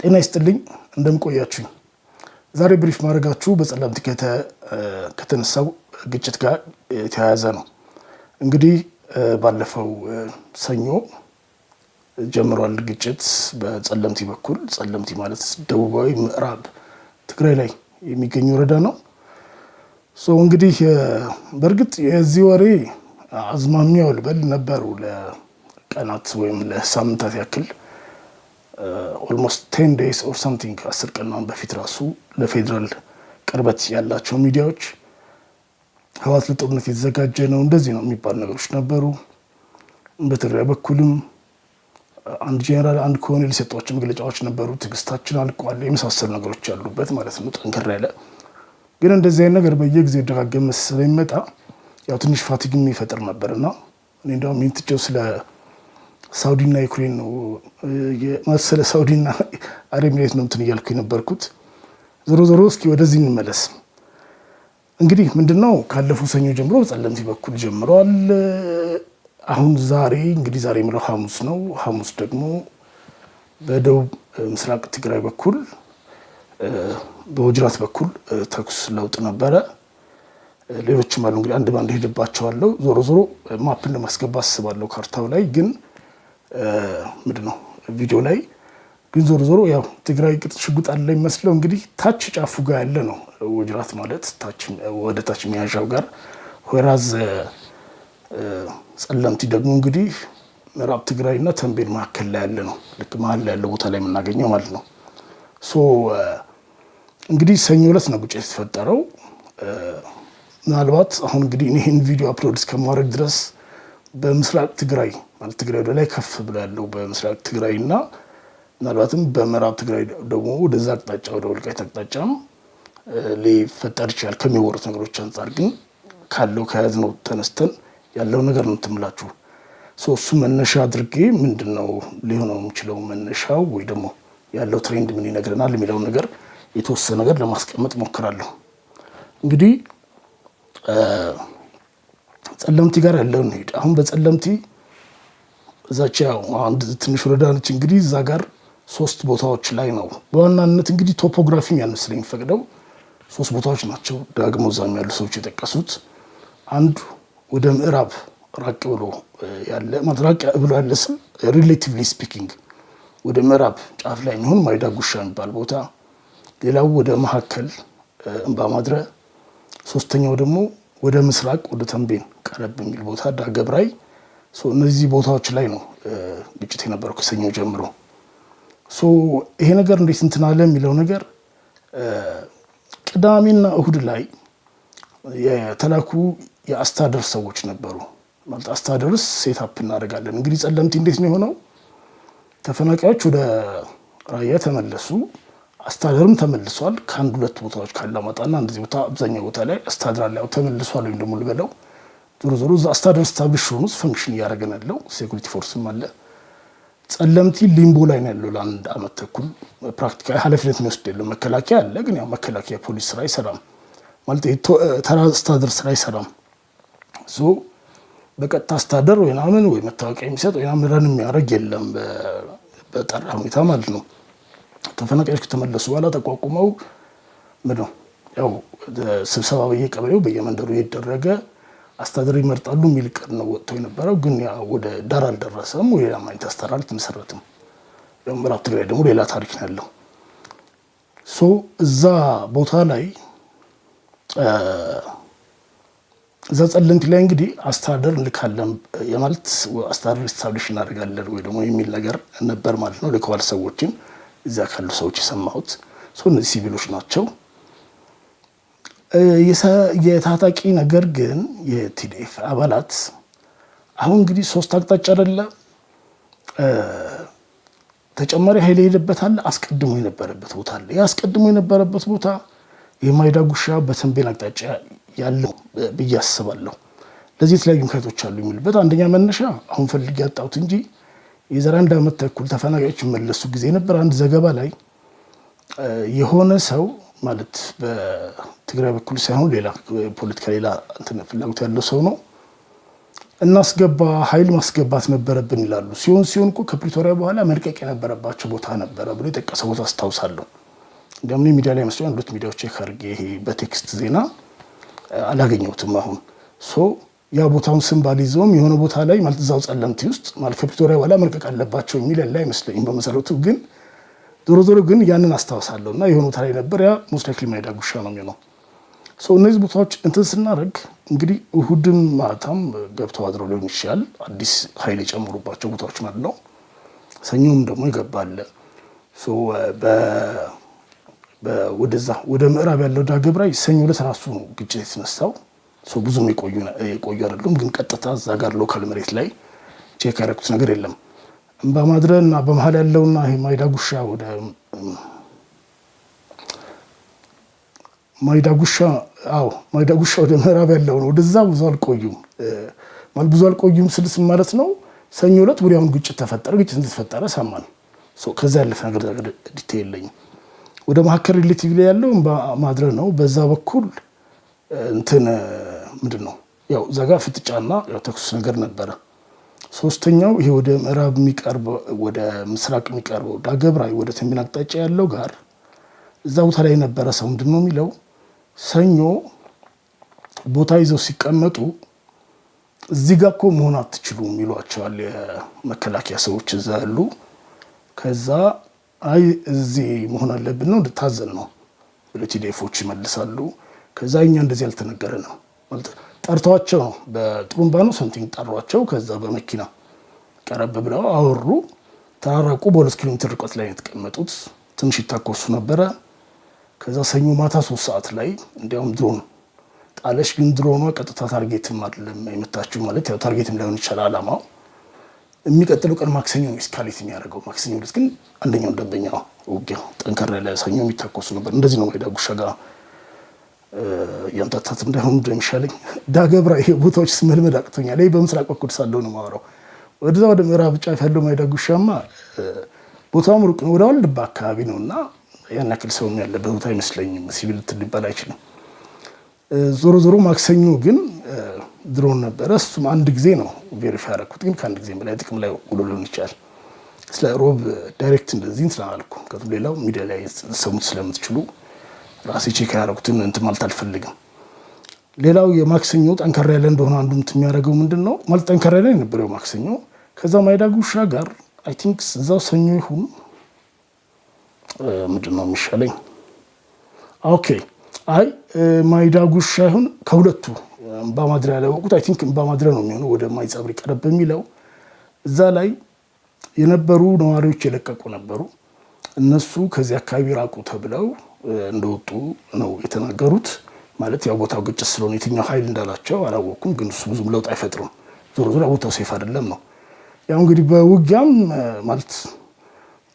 ጤና ይስጥልኝ እንደምቆያችሁ። ዛሬ ብሪፍ ማድረጋችሁ በጸለምት ከተነሳው ግጭት ጋር የተያያዘ ነው። እንግዲህ ባለፈው ሰኞ ጀምሯል ግጭት በጸለምቲ በኩል። ጸለምቲ ማለት ደቡባዊ ምዕራብ ትግራይ ላይ የሚገኝ ወረዳ ነው። እንግዲህ በእርግጥ የዚህ ወሬ አዝማሚያው ልበል ነበሩ ለቀናት ወይም ለሳምንታት ያክል ኦልሞስት 10 days or something 10 ቀን በፊት ራሱ ለፌደራል ቅርበት ያላቸው ሚዲያዎች ህወሓት ለጦርነት የተዘጋጀ ነው እንደዚህ ነው የሚባል ነገሮች ነበሩ። በትግራይ በኩልም አንድ ጄኔራል አንድ ኮሎኔል የሰጧቸው መግለጫዎች ነበሩ። ትግስታችን አልቋል የመሳሰሉ ነገሮች ያሉበት ማለት ነው። ጠንከር ያለ ግን እንደዚህ አይነት ነገር በየጊዜው ደጋገመ ስለሚመጣ ያው ትንሽ ፋቲግ የሚፈጥር ነበርና እኔ እንደውም ምንትጨው ስለ ሳውዲና ዩክሬን ነው የመሰለ ሳውዲና አረብ ኤሚሬት ነው እንትን እያልኩ የነበርኩት። ዞሮ እስኪ ወደዚህ እንመለስ። እንግዲህ ምንድነው ካለፈው ሰኞ ጀምሮ ጸለምቲ በኩል ጀምሯል። አሁን ዛሬ የሚለው ሐሙስ ነው። ሐሙስ ደግሞ በደቡብ ምስራቅ ትግራይ በኩል በወጅራት በኩል ተኩስ ለውጥ ነበረ። ሌሎችም አሉ እንግዲህ አንድ ባንድ ሄድባቸዋለሁ። ዞሮ ማፕን ለማስገባት አስባለሁ ካርታው ላይ ግን ምንድነው ቪዲዮ ላይ ግን ዞሮ ያው ትግራይ ቅጥ ሽጉጥ አለ የሚመስለው እንግዲህ ታች ጫፉ ጋር ያለ ነው ወጅራት ማለት ታች ወደ ታች የሚያዣው ጋር ወራዝ ጸለምቲ ደግሞ እንግዲህ ምዕራብ ትግራይና ተንቤን መካከል ላይ ያለ ነው። ልክ መሀል ላይ ያለው ቦታ ላይ የምናገኘው ማለት ነው። እንግዲህ ሰኞ ዕለት ነው ግጭት የተፈጠረው። ምናልባት አሁን እንግዲህ ይሄን ቪዲዮ አፕሎድ እስከማድረግ ድረስ በምስራቅ ትግራይ ማለት ትግራይ ወደ ላይ ከፍ ብሎ ያለው በምስራቅ ትግራይ እና ምናልባትም በምዕራብ ትግራይ ደግሞ ወደዛ አቅጣጫ ወደ ወልቃይት አቅጣጫም ሊፈጠር ይችላል ከሚወሩት ነገሮች አንፃር። ግን ካለው ከያዝነው ተነስተን ያለው ነገር ነው ተምላችሁ። እሱ መነሻ አድርጌ ምንድነው ሊሆነው የሚችለው መነሻው ወይ ደግሞ ያለው ትሬንድ ምን ይነግረናል የሚለው ነገር የተወሰነ ነገር ለማስቀመጥ ሞክራለሁ። እንግዲህ ጸለምቲ ጋር ያለው ነው። አሁን በጸለምቲ እዛች ያው አንድ ትንሽ ወረዳ ነች። እንግዲህ እዛ ጋር 3 ቦታዎች ላይ ነው በዋናነት እንግዲህ ቶፖግራፊም ያነስለኝ ፈቅደው 3 ቦታዎች ናቸው ዳግሞ እዛም ያሉ ሰዎች የጠቀሱት። አንዱ ወደ ምዕራብ ራቅ ብሎ ያለ ማለት ራቅ ብሎ ያለ ስም ሪሌቲቭሊ ስፒኪንግ ወደ ምዕራብ ጫፍ ላይ የሚሆን ማይዳጉሻ የሚባል ቦታ፣ ሌላው ወደ መካከል እንባ ማድረ፣ ሶስተኛው ደግሞ ወደ ምስራቅ ወደ ተንቤን ቀረብ የሚል ቦታ ዳገብራይ። እነዚህ ቦታዎች ላይ ነው ግጭት የነበረው ከሰኞ ጀምሮ። ይሄ ነገር እንዴት እንትን አለ የሚለው ነገር ቅዳሜና እሁድ ላይ የተላኩ የአስተዳደር ሰዎች ነበሩ። ማለት አስተዳደርስ ሴትአፕ እናደርጋለን። እንግዲህ ጸለምቲ እንዴት ነው የሆነው? ተፈናቃዮች ወደ ራያ ተመለሱ፣ አስተዳደርም ተመልሷል። ከአንድ ሁለት ቦታዎች ካላማጣና እንደዚህ ቦታ አብዛኛው ቦታ ላይ አስተዳደር ላይ ተመልሷል ወይም ደግሞ ልበለው ዞሮ እዛ አስተዳደር ስታብሊሽ ሆኖ ፈንክሽን እያደረገ ያለው ሴኩሪቲ ፎርስም አለ። ጸለምቲ ሊምቦ ላይ ነው ያለው ለአንድ ዓመት ተኩል። ፕራክቲካሊ ኃላፊነት የሚወስድ የለም። መከላከያ አለ ግን ያው መከላከያ ፖሊስ ስራ አይሰራም ማለት ተራ አስተዳደር ስራ አይሰራም። በቀጥታ አስተዳደር ወይ ምናምን ወይ መታወቂያ የሚሰጥ ወይ ምናምን የሚያደርግ የለም በጠራ ሁኔታ ማለት ነው። ተፈናቃዮች ከተመለሱ በኋላ ተቋቁመው ምንድነው ያው ስብሰባ በየቀበሌው በየመንደሩ እየተደረገ አስተዳደር ይመርጣሉ የሚል ቀን ነው ወጥቶ የነበረው። ግን ያው ወደ ዳር አልደረሰም ወይ አማኝት አስተዳደር አልተመሰረተም። ያው ምዕራብ ትግራይ ደግሞ ሌላ ታሪክ ነው ያለው። እዛ ቦታ ላይ እዛ ጸለምቲ ላይ እንግዲህ አስተዳደር እንልካለን የማለት አስተዳደር ስታብሊሽ እናደርጋለን ወይ ደግሞ የሚል ነገር ነበር ማለት ነው። ልከዋል ሰዎችን እዛ ካሉ ሰዎች የሰማሁት። እነዚህ ሲቪሎች ናቸው። የታጣቂ ነገር ግን የቲዲኤፍ አባላት አሁን እንግዲህ 3 አቅጣጫ አይደለ ተጨማሪ ኃይል የሄደበታል። አስቀድሞ የነበረበት ቦታ አለ። ያስቀድሞ የነበረበት ቦታ የማይዳጉሻ በተንቤን አቅጣጫ ያለው ብዬ አስባለሁ። ለዚህ የተለያዩ ምክንያቶች አሉ የሚልበት አንደኛ መነሻ አሁን ፈልጌ ያጣሁት እንጂ የዘራ 1 ዓመት ተኩል ተፈናቃዮች መለሱ ጊዜ ነበር አንድ ዘገባ ላይ የሆነ ሰው ማለት በትግራይ በኩል ሳይሆን ሌላ ፖለቲካ ሌላ እንትን ፍላጎት ያለው ሰው ነው እናስገባ ኃይል ማስገባት ነበረብን ይላሉ። ሲሆን እኮ ከፕሪቶሪያ በኋላ መልቀቅ የነበረባቸው ቦታ ነበረ ብሎ የጠቀሰ ቦታ አስታውሳለሁ። እንደምን ሚዲያ ላይ መስሎኝ አንዱት ሚዲያዎች ቼክ አድርጌ ይሄ በቴክስት ዜና አላገኘሁትም። አሁን ያ ቦታውን ስም ባልይዘውም የሆነ ቦታ ላይ ማለት እዛው ጸለምቲ ውስጥ ማለት ከፕሪቶሪያ በኋላ መልቀቅ አለባቸው የሚል ያለ አይመስለኝም በመሰረቱ። ግን ዞሮ ግን ያንን አስታውሳለሁ እና የሆነ ቦታ ላይ ነበር። ያ ሞስት ላይክሊ ማይዳጉሻ ነው የሚሆነው። እነዚህ ቦታዎች እንትን ስናደርግ እንግዲህ እሁድም ማታም ገብተው አድረው ሊሆን ይችላል። አዲስ ኃይል የጨመሩባቸው ቦታዎች ማለት ነው። ሰኞም ደግሞ ይገባል። ወደዛ ወደ ምዕራብ ያለው ዳገብራይ ሰኞ ዕለት ራሱ ነው ግጭት የተነሳው። ብዙም የቆዩ አይደሉም። ግን ቀጥታ እዛ ጋር ሎካል መሬት ላይ ቼክ ያደረኩት ነገር የለም። በማድረ እና በመሀል ያለውና ይሄ ማይዳጉሻ ወደ ማይዳጉሻ ወደ ምዕራብ ያለው ነው። ወደዛ ብዙ አልቆዩም ስልስ ማለት ነው። ሰኞ ዕለት ወዲያውኑ ግጭት ተፈጠረ። ግጭት እንደተፈጠረ ሰማን። ከዛ ያለፈ ነገር ዲቴይል የለኝም። ወደ መሀከል ሪሌቲቭ ላይ ያለው ማድረ ነው። በዛ በኩል እንትን ምንድን ነው ያው ዘጋ ፍጥጫና ያው ተኩስ ነገር ነበረ። ሶስተኛው ይሄ ወደ ምዕራብ የሚቀርበው ወደ ምስራቅ የሚቀርበው ዳገብራይ ወደ ተንቤን አቅጣጫ ያለው ጋር እዛ ቦታ ላይ የነበረ ሰው ምንድን ነው የሚለው ሰኞ ቦታ ይዘው ሲቀመጡ እዚህ ጋር እኮ መሆን አትችሉም ይሏቸዋል የመከላከያ ሰዎች እዛ ያሉ። ከዛ አይ እዚህ መሆን አለብን ነው እንድታዘን ነው ብለው ቲዲኤፎች ይመልሳሉ። ከዛ እኛ እንደዚህ ያልተነገረንም ማለት ጠርተዋቸው ነው በጥሩምባ ነው ሰምቲንግ ጠሯቸው። ከዛ በመኪና ቀረብ ብለው አወሩ፣ ተራራቁ። በ2 ኪሎ ሜትር ርቀት ላይ የተቀመጡት ትንሽ ይታኮሱ ነበረ። ከዛ ሰኞ ማታ 3 ሰዓት ላይ እንዲያውም ድሮን ጣለሽ። ግን ድሮኗ ቀጥታ ታርጌትም አይደለም የመታችው ማለት ያው ታርጌትም ላይሆን ይችላል አላማው። የሚቀጥለው ቀን ማክሰኞ ነው ስካሌት የሚያደርገው። ማክሰኞ ዕለት ግን አንደኛው ደንበኛ ውጊያው ጠንከር ያለ ሰኞ የሚታኮሱ ነበር። እንደዚህ ነው ማይዳጉሻ ጋር ያንታታት እንዳይሆን እንደሚሻለኝ ዳገብራይ ቦታዎች ስመልመድ አቅቶኛል። ይሄ በምስራቅ በኩል ሳለው ነው የማወራው። ወደዛ ወደ ምዕራብ ጫፍ ያለው ማይዳጉሻማ ቦታውም ሩቅ ነው። ወደ ዋልድባ አካባቢ ነውና ያን ያክል ሰው ያለበት ቦታ አይመስለኝም። ሲቪል ሊባል አይችልም። ዞሮ ማክሰኞ ግን ድሮን ነበረ። እሱም አንድ ጊዜ ነው ቬሪፋይ ያደረኩት። ግን ከአንድ ጊዜ በላይ ጥቅም ላይ ውሎ ሊሆን ይችላል። ስለ ሮብ ዳይሬክት እንደዚህ እንትን አላልኩም። ሌላው ሚዲያ ላይ ሰሙት ስለምትችሉ ራሴ ቼክ ያደረኩትን እንትን ማለት አልፈልግም። ሌላው የማክሰኞ ጠንከር ያለ እንደሆነ አንዱ እንትን የሚያደርገው ምንድን ነው ማለት ጠንከር ያለ የነበረው ማክሰኞ። ከዛ ማይዳጉሻ ጋር አይ ቲንክ እዛው ሰኞ ይሁን ምንድን ነው የሚሻለኝ? ኦኬ አይ ማይዳጉሻ ይሁን ከሁለቱ እምባማድረ ያለወቁት አይ ቲንክ እምባማድረ ነው የሚሆነው ወደ ማይጸብሪ ቀረብ የሚለው እዛ ላይ የነበሩ ነዋሪዎች የለቀቁ ነበሩ። እነሱ ከዚህ አካባቢ ራቁ ተብለው እንደወጡ ነው የተናገሩት። ማለት ያው ቦታው ግጭት ስለሆነ የትኛው ኃይል እንዳላቸው አላወኩም። ግን እሱ ብዙም ለውጥ አይፈጥሩም። ዞሮ ቦታው ሴፍ አይደለም ነው ያው እንግዲህ በውጊያም ማለት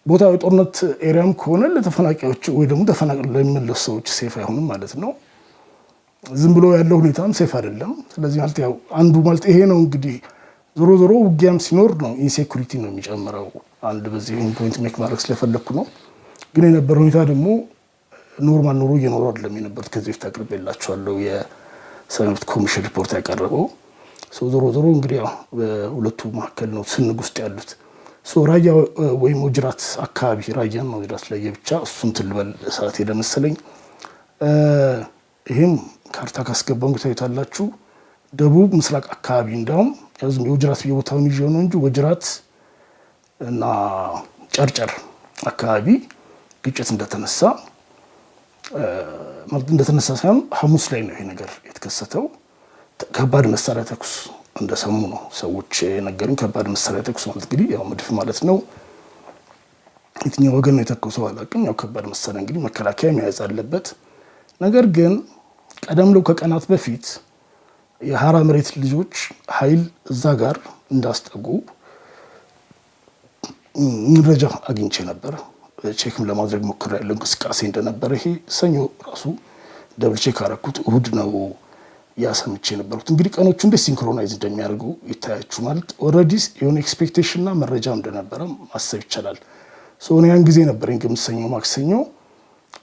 ቦታው የጦርነት ኤሪያም ከሆነ ለተፈናቃዮች ወይ ደግሞ ተፈናቅለው ለሚመለሱ ሰዎች ሴፍ አይሆንም ማለት ነው። ዝም ብሎ ያለው ሁኔታም ሴፍ አይደለም። ስለዚህ ማለት ያው አንዱ ማለት ይሄ ነው እንግዲህ ዞሮ ውጊያም ሲኖር ነው ኢንሴኩሪቲ ነው የሚጨምረው። አንድ በዚህ ፖይንት ሜክ ማድረግ ስለፈለኩ ነው። ግን የነበረው ሁኔታ ደግሞ ኖርማል ኑሮ እየኖሩ አይደለም የነበሩት። ከዚህ በፊት አቅርቤላችኋለሁ የሰብዓዊ መብት ኮሚሽን ሪፖርት ያቀረበው። ዞሮ እንግዲህ ያው በሁለቱ መካከል ነው ስንግ ውስጥ ያሉት። ራያ ወይም ወጅራት አካባቢ ራያን ነው ወጅራት ላይ ብቻ እሱን ትልበል ሰዓት ሄደ መሰለኝ። ይሄም ካርታ ካስገባን ታዩታላችሁ። ደቡብ ምስራቅ አካባቢ እንዳውም ያዝም የወጅራት ቦታውን ይዤው ነው እንጂ ወጅራት እና ጨርጨር አካባቢ ግጭት እንደተነሳ ሳይሆን ሐሙስ ላይ ነው ይሄ ነገር የተከሰተው። ከባድ መሳሪያ ተኩስ እንደሰሙ ነው ሰዎች የነገሩኝ። ከባድ መሳሪያ ተኩስ ማለት እንግዲህ ያው መድፍ ማለት ነው። የትኛው ወገን ነው የተኮሰው አላውቅም። ያው ከባድ መሳሪያ እንግዲህ መከላከያ መያዝ አለበት። ነገር ግን ቀደም ብለው ከቀናት በፊት የሀራ መሬት ልጆች ኃይል እዛ ጋር እንዳስጠጉ መረጃ አግኝቼ ነበር። ቼክም ለማድረግ ሞክሬያለሁ እንቅስቃሴ እንደነበረ። ይሄ ሰኞ ራሱ ደብል ቼክ አደረኩት። እሁድ ነው ያሰምቼ ነበሩት። እንግዲህ ቀኖቹ እንዴት ሲንክሮናይዝ እንደሚያደርጉ ይታያችሁ። ማለት ኦልሬዲ የሆነ ኤክስፔክቴሽን እና መረጃ እንደነበረ ማሰብ ይቻላል። ያን ጊዜ ነበረኝ ግን ሰኞ ማክሰኞ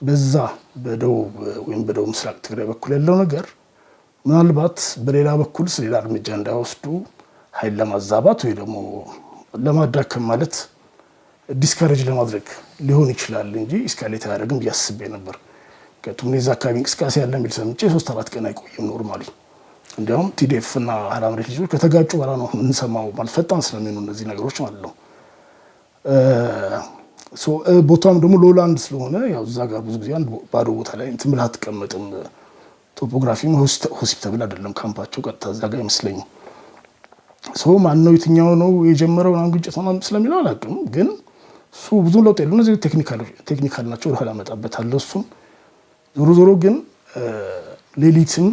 በዛ በደቡብ ወይም በደቡብ ምስራቅ ትግራይ በኩል ያለው ነገር ምናልባት በሌላ በኩል ሌላ እርምጃ እንዳይወስዱ ኃይል ለማዛባት ወይ ደግሞ ለማዳከም ማለት ዲስካሬጅ ለማድረግ ሊሆን ይችላል እንጂ እስካሌት አያደርግም ቢያስቤ ነበር። ከቱም እዛ አካባቢ እንቅስቃሴ ያለ የሚል ሰምቼ 3-4 ቀን አይቆይም ኖርማሊ። እንዲያውም ቲዲኤፍ እና ሀራ መሬት ልጆች ከተጋጩ በኋላ ነው የምንሰማው። ማለት ፈጣን ስለሚሆኑ እነዚህ ነገሮች ማለት ነው። ቦታውም ደግሞ ሎላንድ ስለሆነ ያው እዛ ጋር ብዙ ጊዜ አንድ ባዶ ቦታ ላይ እንትን ብለህ አትቀመጥም። ቶፖግራፊም ሆስፒታል አይደለም ካምፓቸው ቀጥታ እዛ ጋር አይመስለኝም። ማን ነው የትኛው ነው የጀመረው ምናምን ግጭት ምናምን ስለሚለው አላውቅም፣ ግን እሱ ብዙ ለውጥ የለውም። እነዚህ ቴክኒካል ናቸው፣ ወደኋላ እመጣበታለሁ እሱን። ዞሮ ግን ሌሊትም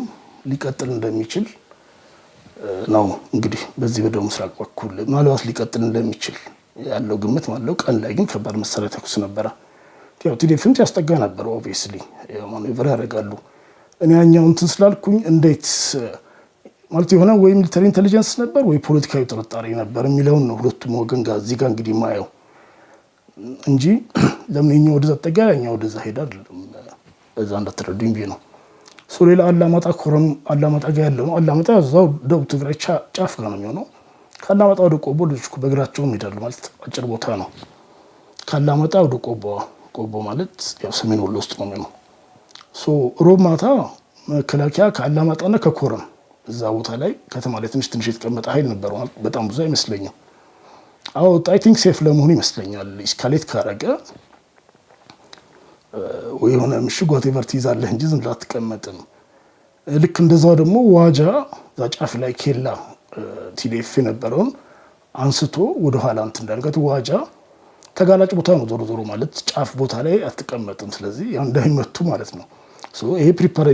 ሊቀጥል እንደሚችል ነው እንግዲህ በዚህ በደቡብ ምስራቅ በኩል ምናልባት ሊቀጥል እንደሚችል ያለው ግምት ማለት። ቀን ላይ ግን ከባድ መሳሪያ ተኩስ ነበረ። ያው ቲዲኤፍም ያስጠጋ ነበር ኦብቪየስሊ ማኔቨር ያደርጋሉ። እኔ ያኛው እንትን ስላልኩኝ እንዴት ማለት የሆነ ወይ ሚሊተሪ ኢንተሊጀንስ ነበር ወይ ፖለቲካዊ ጥርጣሬ ነበር የሚለውን ነው ሁለቱም ወገን ጋር እዚህ ጋር እንግዲህ ማየው እንጂ ለምን እኛው ወደዛ ተጠጋ ያኛው ወደዛ ሄዳ አይደለም። በዛ እንደተረዱኝ ብዬ ነው። ሌላ አላማጣ ኮረም አላማጣ ጋር ያለው ነው። አላማጣ እዛው ደቡብ ትግራይ ጫፍ ጋር ነው የሚሆነው። ካላማጣ ወደ ቆቦ ልጆች በእግራቸው ይሄዳሉ ማለት አጭር ቦታ ነው። ካላማጣ ወደ ቆቦ ማለት ያው ሰሜን ወሎ ውስጥ ነው የሚሆነው። ሮብ ማታ መከላከያ ከአላማጣና ከኮረም እዛ ቦታ ላይ ከተማ ላይ ትንሽ የተቀመጠ ኃይል ነበር። በጣም ብዙ አይመስለኝም። አይ ቲንክ ሴፍ ለመሆኑ ይመስለኛል። ኢስካሌት ካረገ ወይ የሆነ ምሽግ ዋቴቨር ትይዛለህ እንጂ ዝም ብለህ አትቀመጥም። ልክ እንደዛው ደግሞ ዋጃ እዛ ጫፍ ላይ ኬላ ቲዲኤፍ የነበረውን አንስቶ ወደኋላ እንትን እንዳልከት ዋጃ ተጋላጭ ቦታ ነው። ዞሮ ማለት ጫፍ ቦታ ላይ አትቀመጥም። ስለዚህ ያው እንዳይመቱ ማለት ነው። ይሄ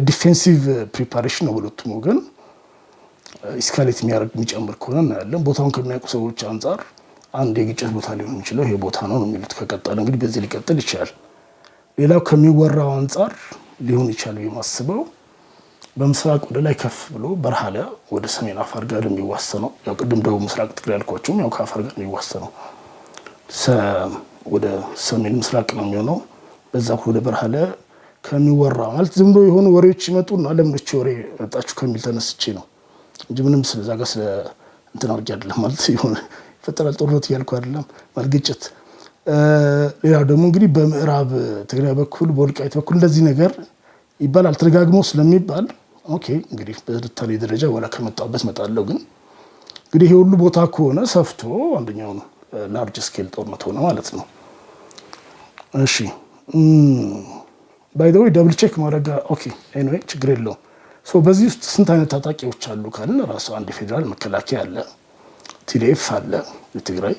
ዲፌንሲቭ ፕሪፓሬሽን ነው። ሁለቱም ወገን ኢስካሌት የሚጨምር ከሆነ እናያለን። ቦታውን ከሚያውቁ ሰዎች አንጻር አንድ የግጭት ቦታ ሊሆን የሚችለው ይሄ ቦታ ነው የሚሉት። ከቀጠለ እንግዲህ በዚህ ሊቀጥል ይችላል። ሌላው ከሚወራው አንጻር ሊሆን ይችላል የማስበው በምስራቅ ወደ ላይ ከፍ ብሎ በረሃለ ወደ ሰሜን አፋር ጋር የሚዋሰነው ያው ቅድም ደቡብ ምስራቅ ትግራይ ያልኳቸውም ያው ከአፋር ጋር የሚዋሰነው ወደ ሰሜን ምስራቅ ነው የሚሆነው። በዛ ወደ በረሃለ ከሚወራ ማለት ዝም ብሎ የሆኑ ወሬዎች ይመጡና ለምንች ወሬ መጣችሁ ከሚል ተነስቼ ነው እንጂ ምንም ስለዛ ጋር ስለ እንትን አድርጌ አይደለም ማለት ይሆን ፈጠራል ጦርነት እያልኩ አይደለም ማለት ግጭት። ሌላው ደግሞ እንግዲህ በምዕራብ ትግራይ በኩል በወልቃይት በኩል እንደዚህ ነገር ይባላል ተደጋግሞ ስለሚባል ኦኬ እንግዲህ በትንታኔ ደረጃ ወላ ከመጣበት መጣለው። ግን እንግዲህ ይሄ ሁሉ ቦታ ከሆነ ሰፍቶ አንደኛው ላርጅ ስኬል ጦርነት ሆነ ማለት ነው። እሺ ባይ ዘ ወይ ደብል ቼክ ማድረግ ኦኬ ኤኒዌይ ችግር የለውም። በዚህ ውስጥ ስንት አይነት ታጣቂዎች አሉ ካልን ራሱ አንድ ፌደራል መከላከያ አለ፣ ቲዲኤፍ አለ፣ የትግራይ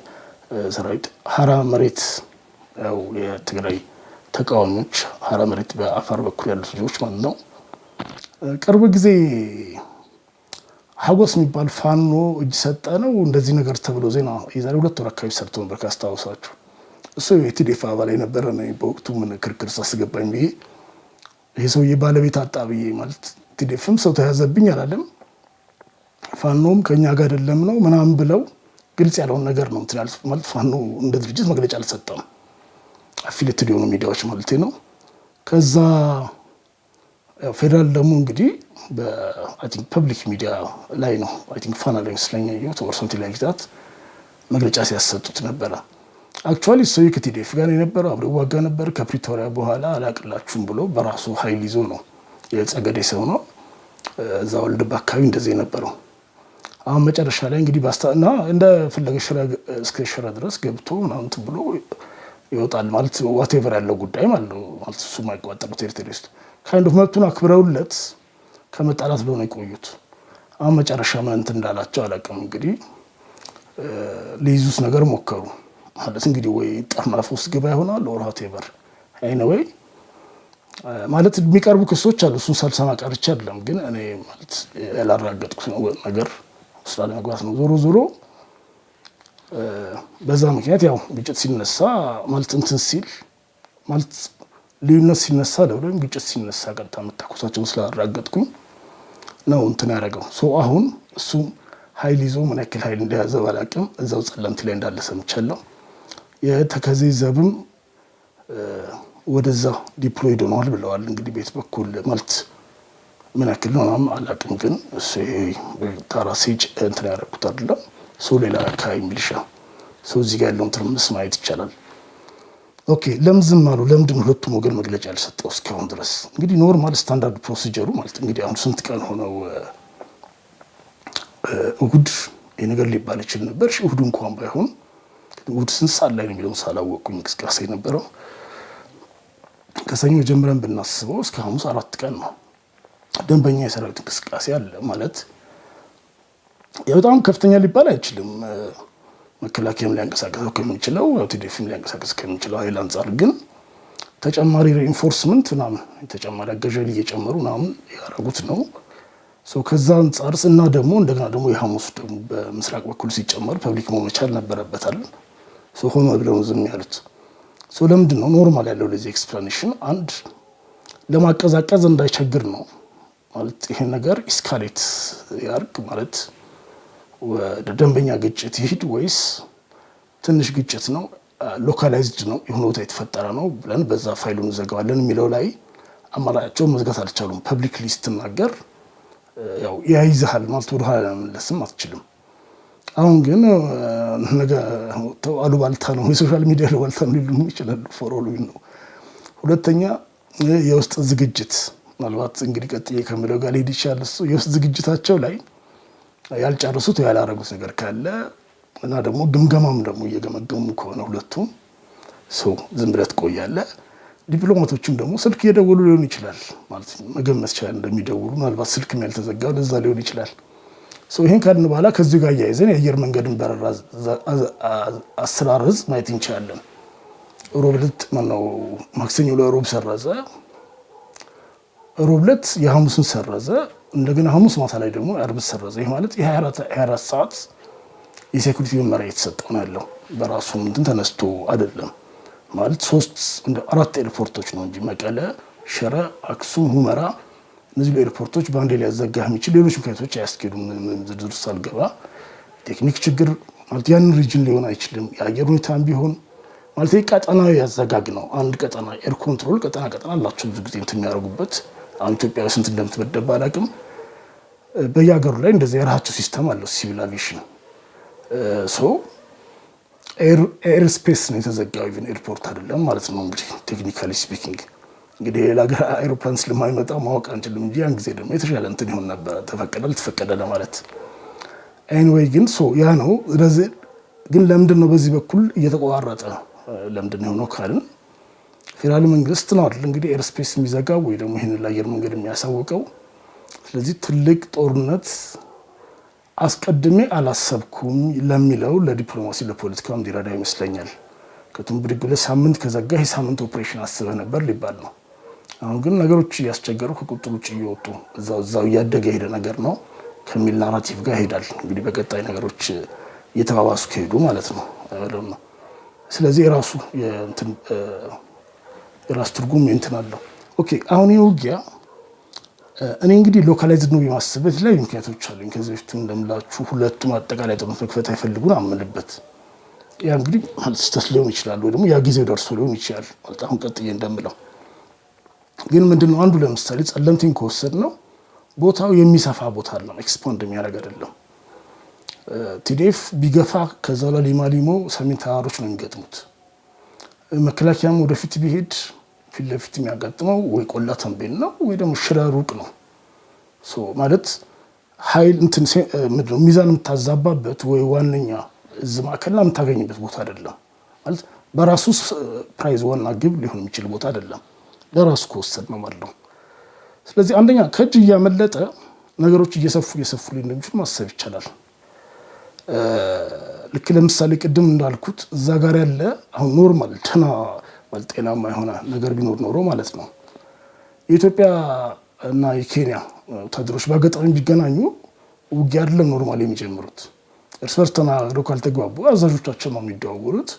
ሰራዊት፣ ሀራ መሬት ያው የትግራይ ተቃዋሚዎች፣ ሀራ መሬት በአፋር በኩል ያሉት ልጆች ማለት ነው። ቅርብ ጊዜ ሀጎስ የሚባል ፋኖ እጅ ሰጠ ነው እንደዚህ ነገር ተብሎ ዜና የዛሬ 2 ወር አካባቢ ሰርቶ ነበር ካስታውሳችሁ። እሱ የቲዲኤፍ አባል የነበረ ነው። በወቅቱ ምን ክርክር ሳስገባኝ ብዬ ይሄ ሰውዬ ባለቤት አጣ ብዬ ማለት ቲዲኤፍም ሰው ተያዘብኝ አላለም፣ ፋኖም ከኛ ጋር አይደለም ነው ምናምን ብለው ግልጽ ያለውን ነገር ነው እንትን ማለት ፋኖ እንደ ድርጅት መግለጫ አልሰጠም። አፊሊየትድ የሆኑ ሚዲያዎች ማለት ነው። ከዛ ፌደራል ደግሞ እንግዲህ በአይ ቲንክ ፐብሊክ ሚዲያ ላይ ነው አይ ቲንክ ፋና ላይ ስለኛው ተወርሶንት ላይ ግዛት መግለጫ ሲያሰጡት ነበረ። አክቹአሊ ሰው ከቲዲኤፍ ጋር የነበረው አብረው ዋጋ ነበር። ከፕሪቶሪያ በኋላ አላቅላችሁም ብሎ በራሱ ኃይል ይዞ ነው የጸገዴ ሰው ነው እዛ ወልድባ አካባቢ እንደዚህ የነበረው። አሁን መጨረሻ ላይ እንግዲህ ባስታና እንደ ፍለገ ሽረ እስከ ሽረ ድረስ ገብቶ ምናምን ብሎ ይወጣል ማለት ዋቴቨር ያለው ጉዳይ ማለት ነው። ማለት እሱ የማይቋጠረው ቴሪቶሪ ውስጥ ካይንድ ኦፍ መብቱን አክብረውለት ከመጣላት ብለው ነው የቆዩት። አሁን መጨረሻ ምን እንትን እንዳላቸው አላውቅም። እንግዲህ ሊይዙት ነገር ሞከሩ ማለት እንግዲህ ወይ ጠርናፍ ውስጥ ገባ ይሆናል ኦር ዋቴቨር ኤኒዌይ ማለት የሚቀርቡ ክሶች አሉ። እሱን ሳልሰማ ቀርቼ አይደለም፣ ግን እኔ ማለት ያላረጋገጥኩት ነገር ስላለ መግባት ነው። ዞሮ በዛ ምክንያት ያው ግጭት ሲነሳ ማለት እንትን ሲል ማለት ልዩነት ሲነሳ ለወይም ግጭት ሲነሳ ቀጥታ መታኮሳቸውን ስላረጋገጥኩኝ ነው እንትን ያደረገው። አሁን እሱ ኃይል ይዞ ምን ያክል ኃይል እንደያዘ ባላቅም እዛው ጸለምት ላይ እንዳለ ሰምቻለሁ። የተከዜ ዘብም ወደዛ ዲፕሎይድ ሆኗል ብለዋል። እንግዲህ ቤት በኩል ማለት ምን ያክል ነው አላቅም፣ ግን እሱ ታራ ሲጅ እንትን ያደረኩት አይደለም ሰው ሌላ አካባቢ ሚሊሻ ሰው እዚህ ጋር ያለውን ትርምስ ማየት ይቻላል። ኦኬ ለምን ዝም አሉ? ለምንድን ሁለቱም ወገን መግለጫ ያልሰጠው እስካሁን ድረስ? እንግዲህ ኖርማል ስታንዳርድ ፕሮሲጀሩ ማለት እንግዲህ አሁን ስንት ቀን ሆነው እሑድ ይህ ነገር ሊባል ይችል ነበር። እሑድ እንኳን ባይሆን እሑድ ስንት ሰዓት ላይ ነው የሚለውን ሳላወቅኩኝ እንቅስቃሴ ነበረው። ከሰኞ ጀምረን ብናስበው እስከ ሐሙስ 4 ቀን ነው ደንበኛ የሰራዊት እንቅስቃሴ አለ ማለት በጣም ከፍተኛ ሊባል አይችልም። መከላከያም ሊያንቀሳቀሰው ከሚችለው ቲዲኤፍም ሊያንቀሳቀስ ከሚችለው ኃይል አንጻር ግን ተጨማሪ ሪኢንፎርስመንት ምናምን ተጨማሪ አገዣል እየጨመሩ ምናምን ያደረጉት ነው። ከዛ አንጻር እና ደግሞ እንደገና ደግሞ የሐሙስ ደግሞ በምስራቅ በኩል ሲጨመር ፐብሊክ መቻል ነበረበታል። ሆኖ ብለው ዝም ያሉት ለምንድን ነው? ኖርማል ያለው ለዚህ ኤክስፕላኔሽን አንድ ለማቀዛቀዝ እንዳይቸግር ነው ማለት ይሄን ነገር ኢስካሌት ያርግ ማለት ወደ ደንበኛ ግጭት ይሄድ ወይስ ትንሽ ግጭት ነው ሎካላይዝድ ነው የሆነ ቦታ የተፈጠረ ነው ብለን በዛ ፋይሉን ዘጋዋለን የሚለው ላይ አማራጫቸው መዝጋት አልቻሉም። ፐብሊክ ሊስት ተናገር ያው ያይዛል ማለት ወደ ኋላ ለምንለስም አትችልም። አሁን ግን ነገ አሉባልታ ነው የሶሻል ሚዲያ አሉባልታ ነው ሊሉ ይችላሉ። ፎሮሎኝ ነው። ሁለተኛ የውስጥ ዝግጅት ምናልባት እንግዲህ ቀጥዬ ከምለው ጋር ሊሄድ ይችላል። እሱ የውስጥ ዝግጅታቸው ላይ ያልጨረሱት ያላረጉት ነገር ካለ እና ደግሞ ግምገማም ደግሞ እየገመገሙ ከሆነ ሁለቱም ዝም ብለህ ትቆያለህ። ዲፕሎማቶችም ደግሞ ስልክ እየደወሉ ሊሆን ይችላል ማለት መገመት ይችላል እንደሚደውሉ ምናልባት ስልክም ያልተዘጋው ለዛ ሊሆን ይችላል። ይሄን ካልን በኋላ ከዚህ ጋር እያይዘን የአየር መንገድን በረራ አሰራርዝ ማየት እንችላለን። ሮብ ዕለት ማክሰኞ ለሮብ ሰረዘ፣ ሮብ ዕለት የሐሙስን ሰረዘ፣ እንደገና ሐሙስ ማታ ላይ ደግሞ አርብ ሰረዘ። ይሄ ማለት የ24 ሰዓት የሴኩሪቲ መመሪያ የተሰጠው ነው ያለው። በራሱ እንትን ተነስቶ አይደለም ማለት 4 ኤርፖርቶች ነው እንጂ መቀለ፣ ሽረ፣ አክሱም፣ ሁመራ እነዚህ ኤርፖርቶች በአንድ ላይ ያዘጋህ የሚችል ሌሎች ምክንያቶች አያስኬዱም። ዝርዝር ሳልገባ ቴክኒክ ችግር ማለት ያን ሪጅን ሊሆን አይችልም። የአየር ሁኔታም ቢሆን ማለት ቀጠናዊ ያዘጋግ ነው። አንድ ቀጠና ኤር ኮንትሮል ቀጠና አላቸው ብዙ ጊዜ እንትን የሚያደርጉበት። አሁን ኢትዮጵያ ስንት እንደምትበደብ አላውቅም። በየሀገሩ ላይ እንደዚህ የራሳቸው ሲስተም አለው ሲቪል አቪዬሽን። ኤር ስፔስ ነው የተዘጋው፣ ኢቭን ኤርፖርት አይደለም ማለት ነው እንግዲህ ቴክኒካሊ ስፒኪንግ። እንግዲህ ሌላ ሀገር አይሮፕላን ስለማይመጣ ማወቅ አንችልም እንጂ ያን ጊዜ ደግሞ የተሻለ እንትን ይሆን ነበር ተፈቀደ አልተፈቀደ ለማለት። ኤኒዌይ ግን ያ ነው። ስለዚህ ግን ለምንድን ነው በዚህ በኩል እየተቆራረጠ ለምንድን ነው የሆነው ካልን ፌዴራል መንግስት ነው አይደል እንግዲህ ኤርስፔስ የሚዘጋው ወይ ደግሞ ይሄን ለአየር መንገድ የሚያሳውቀው። ስለዚህ ትልቅ ጦርነት አስቀድሜ አላሰብኩም ለሚለው ለዲፕሎማሲ ለፖለቲካው እንዲረዳ ይመስለኛል። ከቱም ብድግ ብለህ ሳምንት ከዘጋ የሳምንት ኦፕሬሽን አስበህ ነበር ሊባል ነው። አሁን ግን ነገሮች እያስቸገሩ ከቁጥጥር ውጭ እየወጡ እዛው እያደገ ሄደ ነገር ነው ከሚል ናራቲቭ ጋር ይሄዳል። እንግዲህ በቀጣይ ነገሮች እየተባባሱ ከሄዱ ማለት ነው። ስለዚህ የራሱ ትርጉም እንትን አለው። ኦኬ አሁን የውጊያ እኔ እንግዲህ ሎካላይዝድ ነው የማስበት ላይ ምክንያቶች አሉኝ። ከዚህ በፊትም እንደምላችሁ ሁለቱም አጠቃላይ ጦርነት መክፈት አይፈልጉን አመንበት። ያ እንግዲህ ስህተት ሊሆን ይችላል ወይ ደግሞ ያ ጊዜው ደርሶ ሊሆን ይችላል። በጣም ቀጥዬ እንደምለው ግን ምንድነው አንዱ ለምሳሌ ጸለምቲን ከወሰድነው ቦታው የሚሰፋ ቦታ አለ፣ ኤክስፓንድ የሚያደርግ አይደለም። ቲዲኤፍ ቢገፋ ከዛ ላይ ሊማሊሞ ሰሜን ተራሮች ነው የሚገጥሙት። መከላከያም ወደፊት ቢሄድ ፊት ለፊት የሚያጋጥመው ወይ ቆላ ተንቤን ነው ወይ ደግሞ ሽረ ሩቅ ነው። ማለት ኃይል እንትን ሚዛን የምታዛባበት ወይ ዋነኛ እዚህ ማዕከልና የምታገኝበት ቦታ አይደለም። ማለት በራሱ ፕራይዝ ዋና ግብ ሊሆን የሚችል ቦታ አይደለም። ለራሱ ከወሰድ ነው ማለት ነው። ስለዚህ አንደኛ ከእጅ እያመለጠ ነገሮች እየሰፉ እንደሚችሉ ማሰብ ይቻላል። ልክ ለምሳሌ ቅድም እንዳልኩት እዛ ጋር ያለ አሁን ኖርማል ደህና ጤናማ የሆነ ነገር ቢኖር ኖሮ ማለት ነው የኢትዮጵያ እና የኬንያ ወታደሮች በአጋጣሚ ቢገናኙ ውጊያ አይደለም ኖርማል የሚጀምሩት። እርስ በርስ ተናግረው ካልተግባቡ አዛዦቻቸው ነው የሚደዋወሉት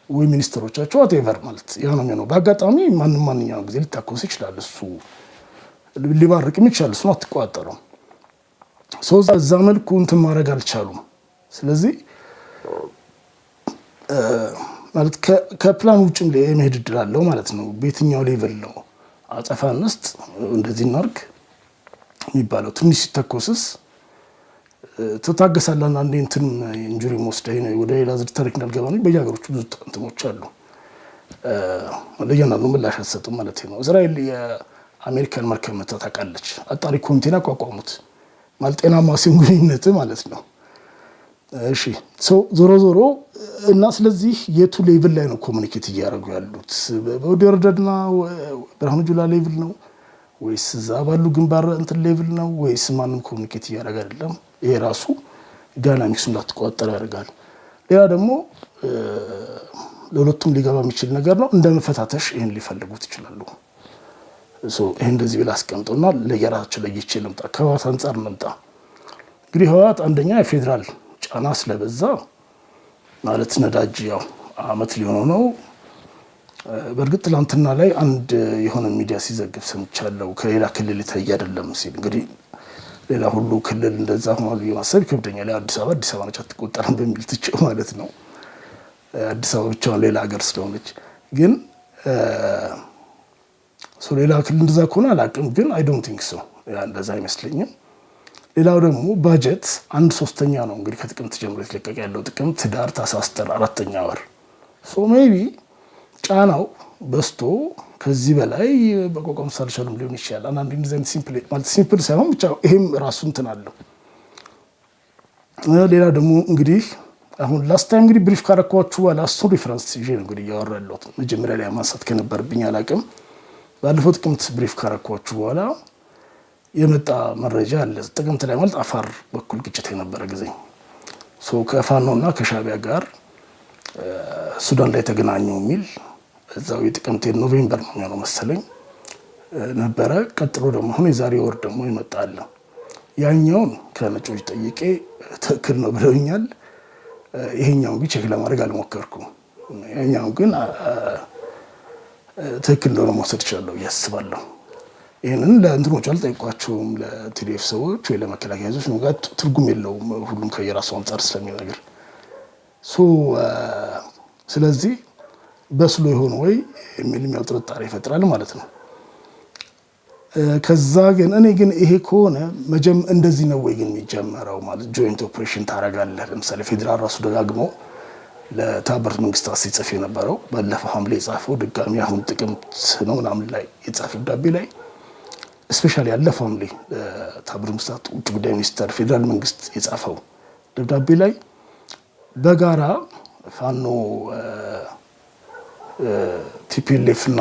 ወይ ሚኒስትሮቻቸው whatever ማለት ያ ነው የሚሆነው። በአጋጣሚ ማንኛውም ጊዜ ሊታኮስ ይችላል። እሱ ሊባርቅም ይችላል። እሱ አትቆጣጠረው። እዛ መልኩ እንትን ማድረግ አልቻሉም። ስለዚህ ማለት ከፕላን ውጭ የመሄድ እድል አለው ማለት ነው። በየትኛው ሌቭል ነው አጸፋ እንስጥ እንደዚህ እናድርግ የሚባለው? ትንሽ ሲተኮስስ ተታገሳለና አንዴ እንትን ኢንጁሪ ወስደህ ነው ወደ ሌላ ታሪክ እንዳልገባ ነው። በየሀገሮቹ ብዙ እንትኖች አሉ። ለየናሉ ምላሽ አትሰጥም ማለት ነው። እስራኤል የአሜሪካን መርከብ መታ ታውቃለች። አጣሪ ኮሚቴን አቋቋሙት ማለት ጤናማ ግንኙነት ማለት ነው። እሺ ዞሮ ዞሮ እና ስለዚህ የቱ ሌቭል ላይ ነው ኮሙኒኬት እያደረጉ ያሉት? በወደረደና ብርሃኑ ጁላ ሌቭል ነው ወይስ እዛ ባሉ ግንባር እንትን ሌቭል ነው ወይስ ማንም ኮሙኒኬት እያደረገ አይደለም? ይሄ ራሱ ዳይናሚክስ እንዳትቆጣጠር ያደርጋል። ሌላ ደግሞ ለሁለቱም ሊገባ የሚችል ነገር ነው። እንደ መፈታተሽ ይሄን ሊፈልጉት ይችላሉ። ይሄን እንደዚህ ብላ አስቀምጠውና ለየራሳቸው ለይቼ ልምጣ። ከህወሓት አንጻር ልምጣ። እንግዲህ ህወሓት አንደኛ የፌዴራል ጫና ስለበዛ ማለት ነዳጅ ያው አመት ሊሆነው ነው። በእርግጥ ትላንትና ላይ አንድ የሆነ ሚዲያ ሲዘግብ ሰምቻለሁ። ከሌላ ክልል የታየ አይደለም ሲል እንግዲህ ሌላ ሁሉ ክልል እንደዛ ሆኗል ማሰብ ይከብደኛል። አዲስ አበባ ነች አትቆጠርም በሚል ትቼው ማለት ነው። አዲስ አበባ ብቻውን ሌላ ሀገር ስለሆነች ግን ሌላ ክልል እንደዛ ከሆነ አላውቅም፣ ግን አይ ዶንት ቲንክ ሶ እንደዛ አይመስለኝም። ሌላው ደግሞ ባጀት 1/3 ነው እንግዲህ ከጥቅምት ጀምሮ የተለቀቀ ያለው ጥቅምት፣ ህዳር፣ ታህሳስ፣ ጥር 4ኛ ወር ሜቢ ጫናው በስቶ ከዚህ በላይ በቋቋም ሳልሻልም ሊሆን ይችላል። አንዳንድ እንደዚህ ሲምፕል ሳይሆን ብቻ ይሄም ራሱ እንትን አለው። ሌላ ደግሞ እንግዲህ አሁን ላስት ታይም እንግዲህ ብሪፍ ካረኳችሁ በኋላ እሱን ሪፈረንስ ይዤ ነው እንግዲህ እያወራ ያለሁት። መጀመሪያ ላይ ማንሳት ከነበረብኝ አላውቅም። ባለፈው ጥቅምት ብሪፍ ካረኳችሁ በኋላ የመጣ መረጃ አለ። ጥቅምት ላይ ማለት አፋር በኩል ግጭት የነበረ ጊዜ ከፋኖና ከሻቢያ ጋር ሱዳን ላይ ተገናኙ የሚል እዛው የጥቅምት ኖቬምበር ነው የሚሆነው መሰለኝ ነበረ። ቀጥሎ ደግሞ አሁን የዛሬ ወር ደግሞ ይመጣል። ያኛውን ከነጮች ጠይቄ ትክክል ነው ብለውኛል። ይሄኛውን ግን ቼክ ለማድረግ አልሞከርኩም። ያኛው ግን ትክክል እንደሆነ መውሰድ እችላለሁ እያስባለሁ። ይህንን ለእንትኖች አልጠይቋቸውም፣ ለቲዲኤፍ ሰዎች ወይ ለመከላከያ ዞች ነው። ትርጉም የለውም ሁሉም ከየራሱ አንጻር ስለሚል ነገር ስለዚህ በስሎ የሆነ ወይ የሚል ጥርጣሬ ይፈጥራል ማለት ነው። ከዛ ግን እኔ ግን ይሄ ከሆነ እንደዚህ ነው ወይ ግን የሚጀመረው ማለት ጆይንት ኦፕሬሽን ታደርጋለህ። ለምሳሌ ፌዴራል ራሱ ደጋግሞ ለተባበሩት መንግስታት ሲጽፍ የነበረው ባለፈው ሐምሌ የጻፈው ድጋሚ አሁን ጥቅምት ነው ምናምን ላይ የጻፈው ደብዳቤ ላይ ስፔሻሊ ያለፈው ሐምሌ ለተባበሩት መንግስታት ውጭ ጉዳይ ሚኒስቴር ፌዴራል መንግስት የጻፈው ደብዳቤ ላይ በጋራ ፋኖ ቲፒኤልኤፍ እና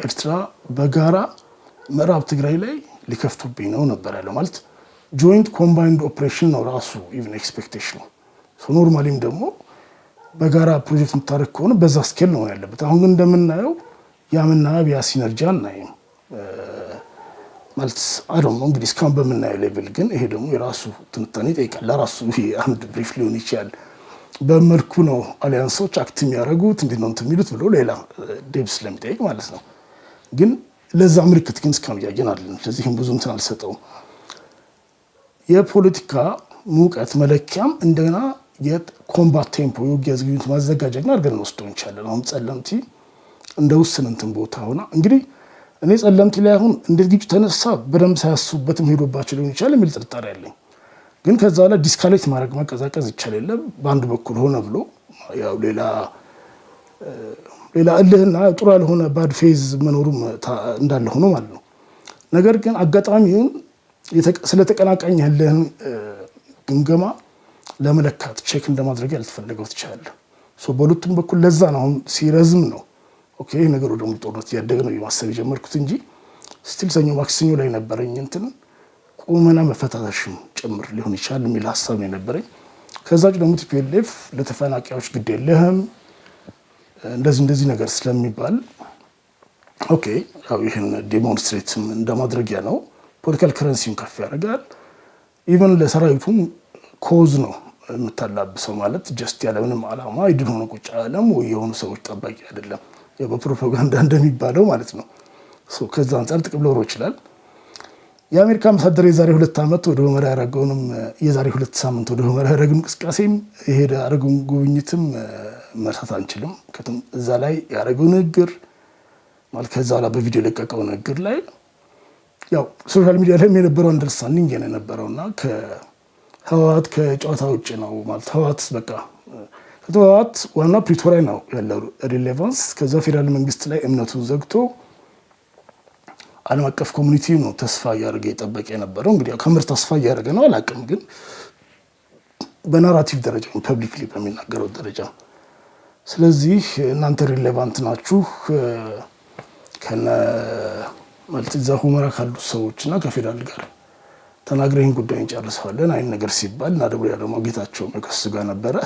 ኤርትራ በጋራ ምዕራብ ትግራይ ላይ ሊከፍቱብኝ ነው ነበር ያለው። ማለት ጆይንት ኮምባይንድ ኦፕሬሽን ነው ራሱ ኢቭን ኤክስፔክቴሽኑ። ኖርማሊም ደግሞ በጋራ ፕሮጀክት የምታደርግ ከሆነ በዛ ስኬል ነው ያለበት። አሁን ግን እንደምናየው ያምናብ ያ ሲነርጂ አናይም ማለት አይደለም። እንግዲህ እስካሁን በምናየው ሌቭል ግን ይሄ ደግሞ የራሱ ትንታኔ ይጠይቃል። ለራሱ አንድ ብሪፍ ሊሆን ይችላል። በመልኩ ነው አሊያንሶች አክት የሚያደርጉት እንዴት ነው የሚሉት ብሎ ሌላ ዴብስ ስለሚጠይቅ ማለት ነው። ግን ለዛ ምልክት ግን እስካሁን እያየን አይደለም። ስለዚህም ብዙ እንትን አልሰጠውም። የፖለቲካ ሙቀት መለኪያም እንደገና የኮምባት ቴምፖ የውጊያ ዝግጁነት ማዘጋጀት አድርገን እንወስደው እንችላለን። አሁን ጸለምቲ እንደ ውስን እንትን ቦታ ሆና እንግዲህ እኔ ጸለምቲ ላይ አሁን እንዴት ግጭት ተነሳ በደንብ ሳያስቡበትም ሄዶባቸው ሊሆን ይችላል የሚል ጥርጣሬ ያለኝ። ግን ከዛ ላይ ዲስካሌት ማድረግ ማቀዛቀዝ ይቻል የለም። በአንድ በኩል ሆነ ብሎ ያው ሌላ እልህና ጥሩ ያልሆነ ባድ ፌዝ መኖሩም እንዳለ ሆኖ ማለት ነው። ነገር ግን አጋጣሚውን ስለተቀናቃኝ ያለህን ግምገማ ለመለካት ቼክ እንደማድረግ ያልተፈለገው ትችላለህ። በሁለቱም በኩል ለዛ ነው አሁን ሲረዝም ነው ኦኬ ነገሩ ደግሞ ጦርነት እያደገ ነው የማሰብ የጀመርኩት እንጂ ስቲል ሰኞ ማክሰኞ ላይ ነበረኝ እንትን ቁመና መፈታተሽም ጭምር ሊሆን ይችላል የሚል ሀሳብ ነው የነበረኝ። ከዛ ደግሞ ቲፒኤልኤፍ ለተፈናቃዮች ግድ የለህም እንደዚህ ነገር ስለሚባል ኦኬ ያው ይሄን ዴሞንስትሬት እንደማድረጊያ ነው። ፖለቲካል ከረንሲውን ከፍ ያደርጋል። ኢቨን ለሰራዊቱም ኮዝ ነው የምታላብሰው ማለት ጀስት ያለምንም ዓላማ ይድን ሆኖ ቁጭ አለም ወይ የሆኑ ሰዎች ጠባቂ አይደለም በፕሮፓጋንዳ እንደሚባለው ማለት ነው። ከዛ አንጻር ጥቅም ሊኖረው ይችላል። የአሜሪካ አምባሳደር የዛሬ 2 ዓመት ወደ ሁመራ ያደረገውንም የዛሬ 2 ሳምንት ወደ ሁመራ ያደረገውን እንቅስቃሴም የሄደ ያደረገውን ጉብኝትም መርሳት አንችልም። እዛ ላይ ያደረገው ንግግር ማለት ከዛ በኋላ በቪዲዮ የለቀቀው ንግግር ላይ ያው ሶሻል ሚዲያ ላይ የነበረው አንደርስታንዲንግ የነበረውና ህወሓት ከጨዋታ ውጭ ነው ማለት ህወሓት በቃ ህወሓት ዋና ፕሪቶሪያ ነው ያለው ሪሌቫንስ። ከዛ ፌዴራል መንግስት ላይ እምነቱን ዘግቶ ዓለም አቀፍ ኮሚኒቲ ነው ተስፋ እያደረገ የጠበቀ የነበረው። እንግዲህ ከምር ተስፋ እያደረገ ነው አላውቅም፣ ግን በናራቲቭ ደረጃ ፐብሊክሊ በሚናገረው ደረጃ ስለዚህ እናንተ ሪሌቫንት ናችሁ ከነ ማለት እዛ ሁመራ ካሉት ሰዎችና ከፌዴራል ጋር ተናግረን ጉዳዩን ጨርሰዋለን አይን ነገር ሲባል እና ደግሞ ያለው ጌታቸው ከሱ ጋር ነበረ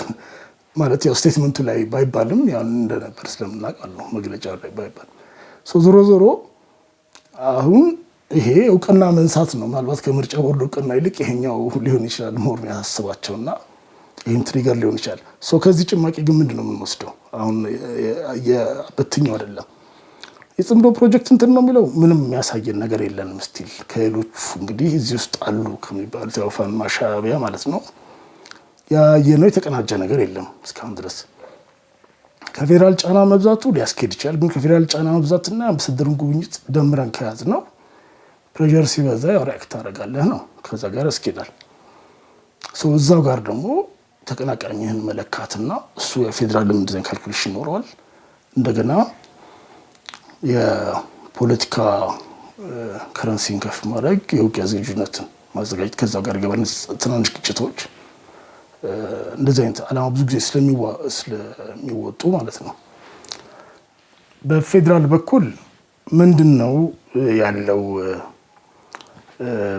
ማለት ያው ስቴትመንቱ ላይ ባይባልም ያን እንደነበር ስለምናውቃለሁ መግለጫው ላይ ባይባል ዞሮ ዞሮ አሁን ይሄ እውቅና መንሳት ነው። ምናልባት ከምርጫ ቦርድ እውቅና ይልቅ ይሄኛው ሊሆን ይችላል ሞር ያሳስባቸውና ይሄን ትሪገር ሊሆን ይችላል። ከዚህ ጭማቂ ግን ምንድነው የምንወስደው? አሁን የበትኛው አይደለም የጽምዶ ፕሮጀክት እንትን ነው የሚለው ምንም የሚያሳየን ነገር የለንም። ስቲል ከሌሎቹ እንግዲህ እዚህ ውስጥ አሉ ከሚባሉት ያውፋን ማሻቢያ ማለት ነው ያየነው የተቀናጀ ነገር የለም እስካሁን ድረስ። ከፌዴራል ጫና መብዛቱ ሊያስኬድ ይችላል። ግን ከፌዴራል ጫና መብዛትና አምባሳደሩን ጉብኝት ደምረን ከያዝ ነው ፕሬሸር ሲበዛ ያው ሪአክት ታደርጋለህ ነው ከዛ ጋር ያስኬዳል። እዛው ጋር ደግሞ ተቀናቃኝህን መለካትና እሱ የፌዴራል ምንድነው ካልኩሌሽን ይኖረዋል። እንደገና የፖለቲካ ከረንሲን ከፍ ማድረግ የውጊያ ዝግጁነትን ማዘጋጀት ከዛው ጋር ገበን ትናንሽ ግጭቶች እንደዚህ አይነት ዓላማ ብዙ ጊዜ ስለሚወጡ ማለት ነው። በፌዴራል በኩል ምንድነው ያለው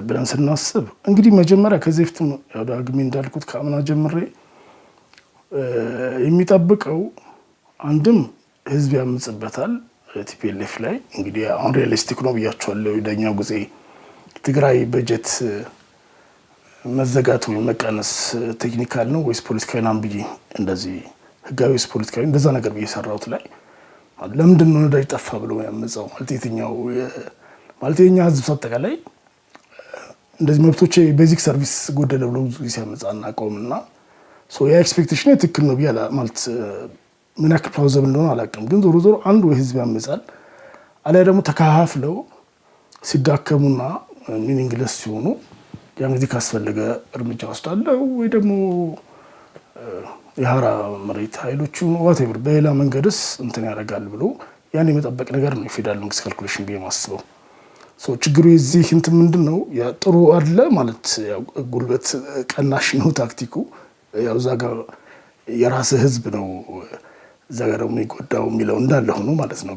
ብለን ስናስብ እንግዲህ መጀመሪያ ከዚህ በፊት ዳግሜ እንዳልኩት ከአምና ጀምሬ የሚጠብቀው አንድም ህዝብ ያምጽበታል ቲፒኤልኤፍ ላይ እንግዲህ አሁን ሪያሊስቲክ ነው ብያቸዋለሁ። የዳኛው ጊዜ ትግራይ በጀት መዘጋት ወይ መቀነስ ቴክኒካል ነው ወይስ ፖለቲካዊ ነው ብዬ እንደዚህ ህጋዊ ወይስ ፖለቲካዊ እንደዛ ነገር ብየሰራሁት ላይ ለምንድን ነው ነዳጅ ጠፋ ብሎ ያመጻው ማለት የትኛው ማለት የኛ ህዝብ አጠቃላይ እንደዚህ መብቶች ቤዚክ ሰርቪስ ጎደለ ብሎ ሲያመጻ እናቆምና ያ ኤክስፔክቴሽን ትክክል ነው ብዬ ማለት ምን ያክል ፕላውዘብል እንደሆነ አላውቅም። ግን ዞሮ ዞሮ አንድ ወይ ህዝብ ያመጻል አለ ደግሞ ተካፍለው ሲዳከሙና ሚኒንግለስ ሲሆኑ ያን ጊዜ ካስፈለገ እርምጃ ወስዳለው ወይ ደግሞ የሐራ መሬት ኃይሎቹ ዋቴቨር በሌላ መንገድስ እንትን ያደርጋል ብሎ ያን የመጠበቅ ነገር ነው የፌዴራል መንግስት ካልኩሌሽን ብዬ ማስበው። ችግሩ የዚህ እንትን ምንድነው ጥሩ አለ ማለት ያው ጉልበት ቀናሽ ነው ታክቲኩ ያው እዛ ጋር የራስ ህዝብ ነው እዛ ጋር ደግሞ ይጎዳው የሚለው እንዳለ ሆኖ ማለት ነው።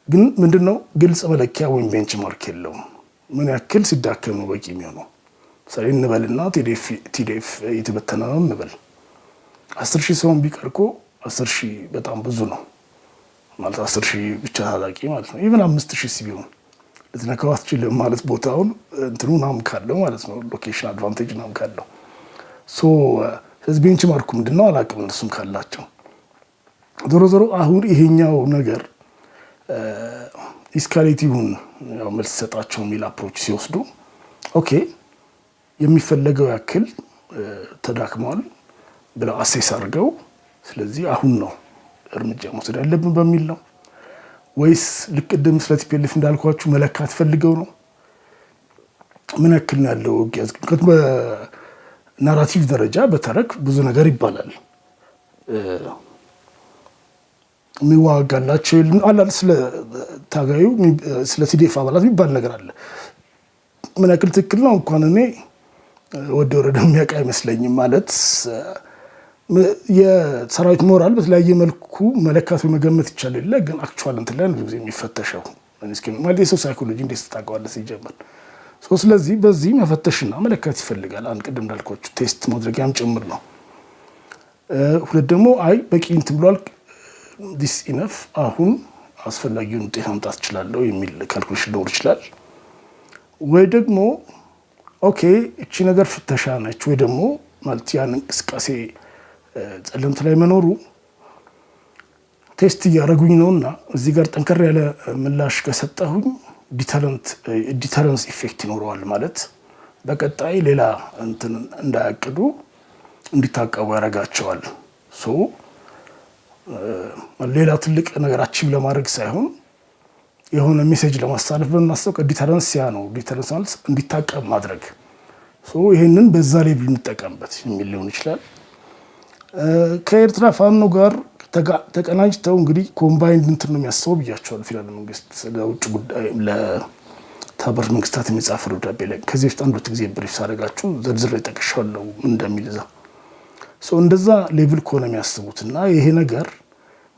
ግን ምንድነው ግልጽ መለኪያ ወይም ቤንችማርክ የለውም። ምን ያክል ሲዳከም ነው በቂ የሚሆነው? ስለዚህ እንበልና ቲዲኤፍ የተበተነ ነው እንበል 10,000 ሰው ቢቀርቆ 10,000 በጣም ብዙ ነው ማለት 10,000 ብቻ ታጣቂ ማለት ነው። ኢቭን 5,000 ቢሆን ለተነካው አትችልም ማለት ቦታውን እንትኑ ናም ካለው ማለት ነው ሎኬሽን አድቫንቴጅ ናም ካለው ስለዚህ ቤንችማርኩ ምንድነው አላውቅም እነሱም ካላቸው ዞሮ ዞሮ አሁን ይሄኛው ነገር ኢስካሌቲቭን ያው መልስ ሰጣቸው የሚል አፕሮች ሲወስዱ ኦኬ የሚፈለገው ያክል ተዳክሟል ብለው አሴስ አድርገው ስለዚህ አሁን ነው እርምጃ መውሰድ ያለብን በሚል ነው ወይስ ልቅድም ስለ ቲፒኤልኤፍ እንዳልኳችሁ መለካት ፈልገው ነው? ምን ያክል ነው ያለው ግያዝ በናራቲቭ ደረጃ በተረክ ብዙ ነገር ይባላል የሚዋጋላቸው አላል ስለ ታጋዩ ስለ ቲዲኤፍ አባላት የሚባል ነገር አለ። ምን ያክል ትክክል ነው እንኳን እኔ ወረደ የሚያውቅ አይመስለኝም ማለት የሰራዊት ሞራል በተለያየ መልኩ መለካት መገመት ይቻላል። ግን አክቹዋል እንትን ላይ ነው የሚፈተሸው ማለት የሰው ሳይኮሎጂ እንዴት ታውቃለህ ሲጀመር ስለዚህ በዚህ መፈተሽና መለካት ይፈልጋል። አንድ ቅድም እንዳልኳችሁ ቴስት ማድረጊያም ጭምር ነው። ሁለት ደግሞ አይ በቂ እንትን ብሏል ዲስ ኢነፍ አሁን አስፈላጊውን ውጤት ማምጣት ይችላል የሚል ካልኩሌሽን ሊኖር ይችላል። ወይ ደግሞ ኦኬ እቺ ነገር ፍተሻ ነች ወይ ደግሞ ማለት ያን እንቅስቃሴ ጸለምት ላይ መኖሩ ቴስት እያደረጉኝ ነውና እዚህ ጋር ጠንከር ያለ ምላሽ ከሰጠሁኝ ዲተረንስ ኢፌክት ይኖረዋል ማለት በቀጣይ ሌላ እንትን እንዳያቅዱ እንዲታቀቡ ያደርጋቸዋል። ሌላ ትልቅ ነገር አቺቭ ለማድረግ ሳይሆን የሆነ ሜሴጅ ለማስተላለፍ በማስተው ዲተረንስ ያ ነው። ዲተረንስ ማለት እንዲታቀብ ማድረግ ይሄንን በዛ ላይ ብንጠቀምበት የሚል ሊሆን ይችላል። ከኤርትራ ፋኖ ጋር ተቀናጅተው እንግዲህ ኮምባይንድ እንትን ነው የሚያስበው ብያቸዋል። ፌዴራል መንግስት ለውጭ ጉዳይ ለተባበሩት መንግስታት የሚጻፈው ደብዳቤ ላይ ከዚህ በፊት አንድ ሁለት ጊዜ ብሪፍ ሳደርጋችሁ ዝርዝር ጠቅሻለሁ እንደሚል እዛ እንደዛ ሌቭል ከሆነ የሚያስቡትና ይሄ ነገር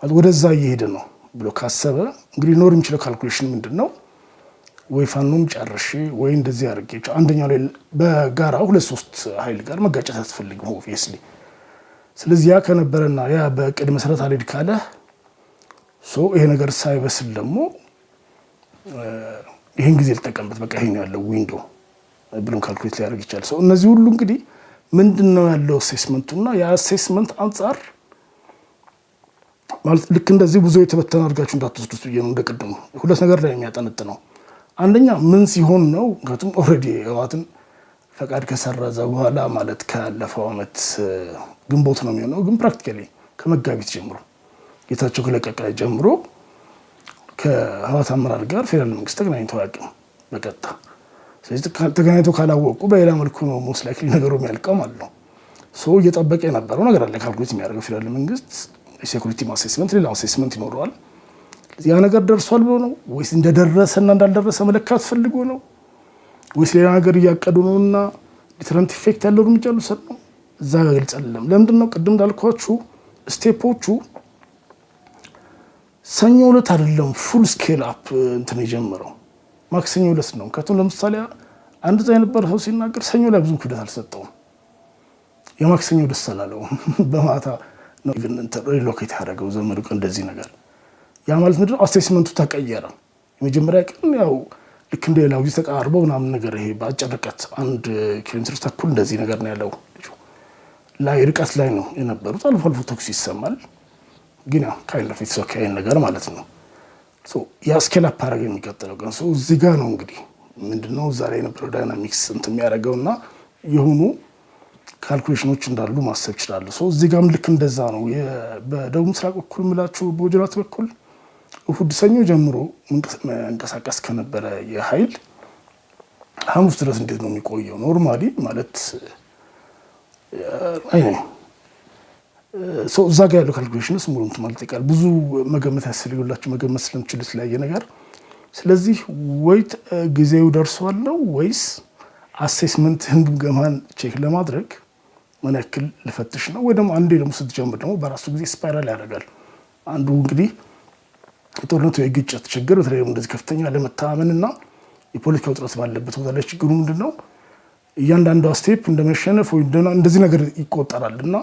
ወደዛ እየሄደ ነው ብሎ ካሰበ እንግዲህ ኖር የሚችለው ካልኩሌሽን ምንድን ነው? ወይ ፋኖም ጨርሼ ወይ እንደዚህ አድርጌ አንደኛው ላይ በጋራ 2-3 ኃይል ጋር መጋጨት አትፈልግም ኦብቪየስሊ። ስለዚህ ያ ከነበረና ያ በቅድ መሰረት አልሄድ ካለ ይሄ ነገር ሳይበስል ደግሞ ይሄን ጊዜ ልጠቀምበት በቃ ይሄን ያለው ዊንዶ ብሎም ካልኩሌት ሊያደርግ ይችላል። እነዚህ ሁሉ እንግዲህ ምንድነው ያለው አሴስመንቱና ያ አሴስመንት አንፃር ማለት ልክ እንደዚህ ብዙ የተበተነ አድርጋችሁ እንዳትወስዱት ብዬ ነው። እንደቀደሙ ሁለት ነገር ላይ የሚያጠነጥነው አንደኛ ምን ሲሆን ነው ከቱም ኦልሬዲ ህወሓትን ፈቃድ ከሰረዘ በኋላ ማለት ካለፈው ዓመት ግንቦት ነው የሚሆነው። ግን ፕራክቲካሊ ከመጋቢት ጀምሮ ጌታቸው ከለቀቀ ጀምሮ ከህወሓት አመራር ጋር ፌዴራል መንግስት ተገናኝቶ አያውቅም በቀጥታ። ስለዚህ ተገናኝቶ ካላወቁ በሌላ መልኩ ነው ሞስት ላይክሊ ነገሩ የሚያልቀው ማለት ነው። እየጠበቀ የነበረው ነገር አለ ካልኩሌት የሚያደርገው ፌዴራል መንግስት የሴኩሪቲ አሴስመንት ሌላ አሴስመንት ይኖረዋል። ያ ነገር ደርሷል ብሎ ነው ወይስ እንደደረሰና እንዳልደረሰ መለካት ፈልጎ ነው ወይስ ሌላ ነገር እያቀዱ ነውና ዲተረንት ኢፌክት ያለው እርምጃ ልውሰድ ነው? እዛ ጋር ግልጽ አይደለም። ለምንድን ነው ቅድም እንዳልኳችሁ ስቴፖቹ ሰኞ ዕለት አይደለም ፉል ስኬል አፕ እንትን የጀመረው ማክሰኞ ዕለት ነው። ለምሳሌ አንድ ዛ የነበረ ሰው ሲናገር ሰኞ ላይ ብዙ ክብደት አልሰጠውም። የማክሰኞ ደስ አላለው በማታ ነው ኢቭን ሪሎኬት ያደረገው ዘመዱ እንደዚህ ነገር። ያ ማለት ምንድን ነው? አሴስመንቱ ተቀየረ። የመጀመሪያ ቀን ያው ልክ እንደ ሌላው ጊዜ ተቃርበው ምናምን ነገር ይሄ በአጭር ርቀት 1 ኪሎ ሜትር ተኩል እንደዚህ ነገር ነው ያለው ላይ ርቀት ላይ ነው የነበሩት። አልፎ አልፎ ተኩስ ይሰማል፣ ግን ያው ካይንድ ኦፍ ኢትስ ኦኬ ነገር ማለት ነው። ያ ስኬል አፕ አደረገ የሚቀጥለው ቀን። እዚህ ጋር ነው እንግዲህ ምንድነው ዛሬ የነበረው ዳይናሚክስ እንትን የሚያደርገውና የሆኑ ካልኩሌሽኖች እንዳሉ ማሰብ ይችላሉ። እዚህ ጋርም ልክ እንደዛ ነው። በደቡብ ምስራቅ በኩል ምላችሁ በወጀራት በኩል እሁድ ሰኞ ጀምሮ መንቀሳቀስ ከነበረ የኃይል ሐሙስ ድረስ እንዴት ነው የሚቆየው? ኖርማሊ ማለት እዛ ጋር ያለው ካልኩሌሽንስ ሙሉ እንትን ማለት ይቃል ብዙ መገመት ያስፈልጋላችሁ መገመት ስለምችል የተለያየ ነገር። ስለዚህ ወይ ጊዜው ደርሷል ነው ወይስ አሴስመንትህን ግምገማን ቼክ ለማድረግ ምን ያክል ልፈትሽ ነው? ወይ ደግሞ አንዴ ደግሞ ስትጀምር ደግሞ በራሱ ጊዜ ስፓይራል ያደርጋል። አንዱ እንግዲህ የጦርነቱ የግጭት ችግር በተለይ እንደዚህ ከፍተኛ ለመተማመንና የፖለቲካ ውጥረት ባለበት ቦታ ላይ ችግሩ ምንድነው? እያንዳንዷ ስቴፕ እንደመሸነፍ ወይ እንደዚህ ነገር ይቆጠራል እና